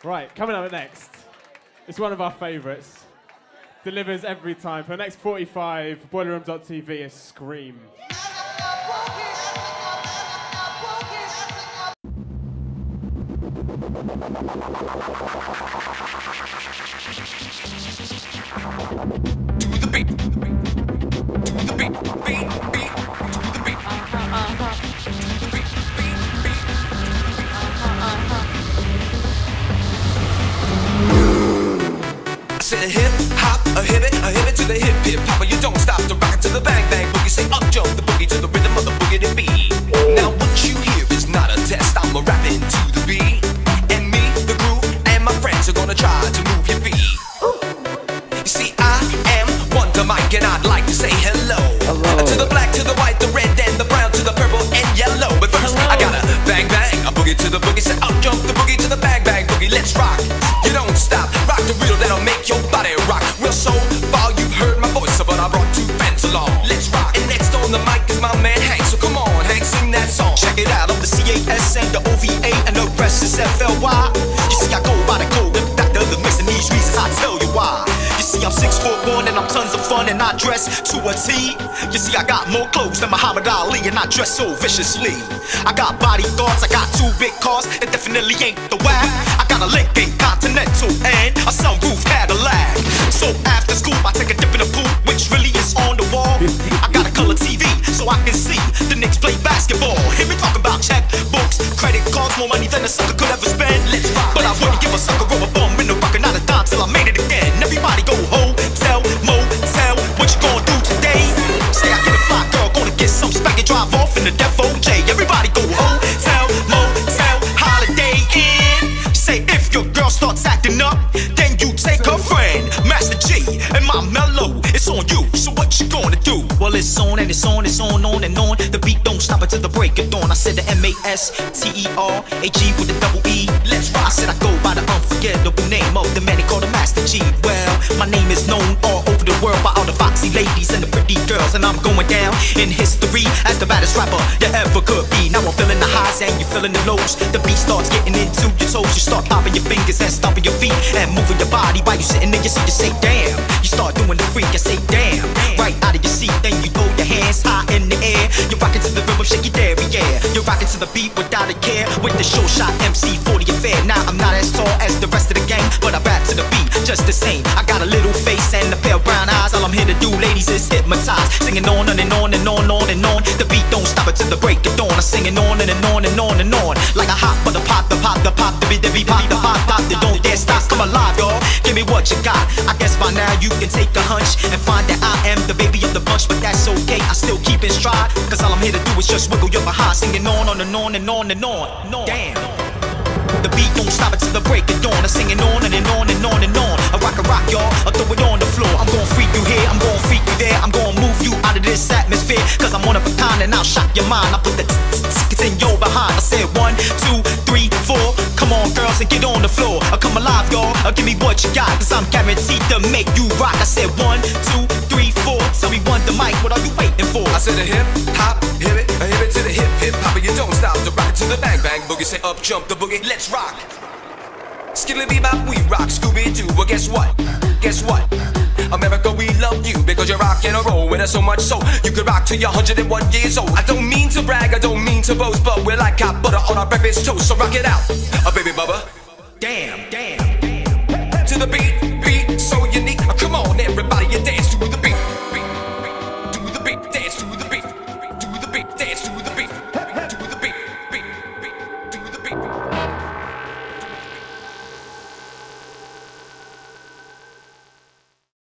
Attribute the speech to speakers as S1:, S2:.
S1: Right, coming up next. It's one of our favourites. Delivers every time. For the next 45, boilerroom.tv is Scream.
S2: To the beat. To the beat. Beat, beat. To the beat. To the beat. Beat, beat. I said a hip hop, a hip it to the hip hip hopper. You don't stop to rock it to the bang bang boogie. Say up jump the boogie to the rhythm of the boogie to beat. Now what you hear is not a test. I'm a rapping to the beat, and me, the groove, and my friends are gonna try to move your feet. You see, I am Wonder Mike, and I'd like to say hello. To the black, to the white, the red, and the brown, to the purple and yellow. But first, I gotta bang bang a boogie to the boogie. Say up jump the boogie to the bang bang boogie. Let's rock. You don't stop. Rock the reel that'll make your body rock. Real so far you've heard my voice, but I brought two friends along. Let's rock. And next on the mic is my man Hank. So come on, Hank, sing that song. Check it out. I'm the CAS and the OVA, and the rest is FLY. You see, I go by the code. Doctor, the mixing these reasons, I tell you why. You see, I'm 6'1" and I'm tons of fun, and I dress to a T. You see, I got more clothes than Muhammad Ali, and I dress so viciously. I got bodyguards, I got two big cars, it definitely ain't the whack. I got a Lincoln Continental and a sunroof Cadillac. So after school, I take a dip in the pool, which really is on the wall. I got a color TV, so I can see the Knicks play basketball. Hear me talking about checkbooks, credit cards, more money than a sucker could ever spend. Let's rock. But I wouldn't give a sucker over bum in the rock, and not a dime till I made it again. Everybody go hotel, motel, what you gonna do today? Say I get a fly girl, gonna get some spank and drive off in the Def OJ. Everybody go hotel, motel, holiday inn. Say if your girl starts acting up, then you take her friend, Master G, and my mellow. It's on you, so what you gonna do? Well, it's on and it's on, it's on and on. The beat don't stop until the break of dawn. I said the MASTERAG with the double E. Let's rock. I said I go by the unforgettable name of the man they call the Master G. Well, my name is known all over the world by all the foxy ladies and the pretty girls, and I'm going down in history as the baddest rapper you ever could be. Now I'm feeling the highs and you're feeling the lows. The beat starts getting into your toes. You start popping your fingers and stomping your feet and moving your body while you sitting in your seat. You say damn. You start doing the freak and say damn. Right out of your seat, then you throw your hands high in the air. You're rocking to the rhythm, shake your dairy, yeah. You're rocking to the beat without a care with the show shot MC 40 affair. Now I'm not as tall as the rest of the gang, but I rap to the beat just the same. I got a little face and a pair of brown eyes. All I'm here to do, ladies, is hypnotize. Singing on and on and on and on. The beat don't stop until the break of dawn. I'm singing on and on and on and on. Like a hot butter pop, the pop, the pop, the beat, pop, the pop, pop. They don't dare stop. Come alive, y'all. Give me what you got. I guess by now you can take a hunch and find that I am the baby of the bunch, but that's okay. I still keep in stride, cause all I'm here to do is just wiggle your behind. Singing on and on and on and on. Damn. The beat don't stop until the break of dawn. I'm singing on and on and on and on. I rock, y'all. I throw it on the floor. I'm gonna freak you here. I'm gonna freak you there. I'm gonna move you out of this atmosphere, cause I'm one of a kind and I'll shock your mind. I put the tickets in your behind. I said 1, 2, 3, 4. Come on, girls, and get on the floor. Come alive, y'all. Give me what you got, cause I'm guaranteed to make you rock. I said 1, 2, 3, 4. Tell me Wonder Mike, what are you waiting for? I said a hip hop, hip it to the hip hip hopper. You don't stop to rock it to the bang bang boogie. Say up jump the boogie. Let's rock. Skiddly bebop, we rock Scooby-Doo. Well, guess what? Guess what? America, we love you because you're rockin' and roll with us so much so you could rock till you're 101 years old. I don't mean to brag, I don't mean to boast, but we're like hot butter on our breakfast toast. So rock it out, baby bubba.